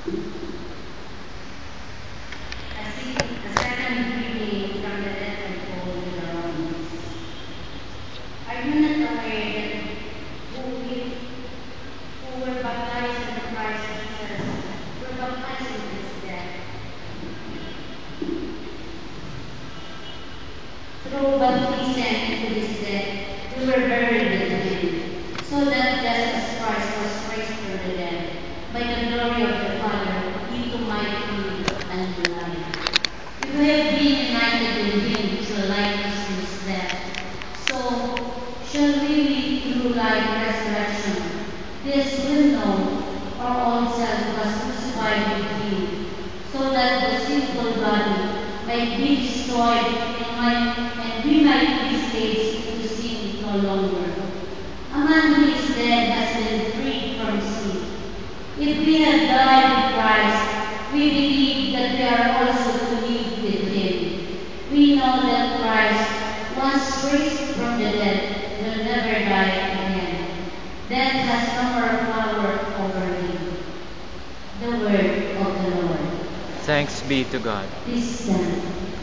A second reading from the letter Paul to the Romans. Are you not aware that who were baptized into Christ Jesus were baptized into his death? Through baptism into his death, we were buried with him, so that just as Christ was raised from the dead, by the glory of the Father, he too might live and be life. If we have been united with him through likeness to his death, so shall we live through life resurrection. This will know our old self was crucified with him, so that the sinful body might be destroyed and we might be slaves to sin no longer. A man who is dead has been freed from sin. If we have died with Christ, we believe that we are also to live with him. We know that Christ, once raised from the dead, will never die again. Death has no more power over him. The word of the Lord. Thanks be to God. Please stand.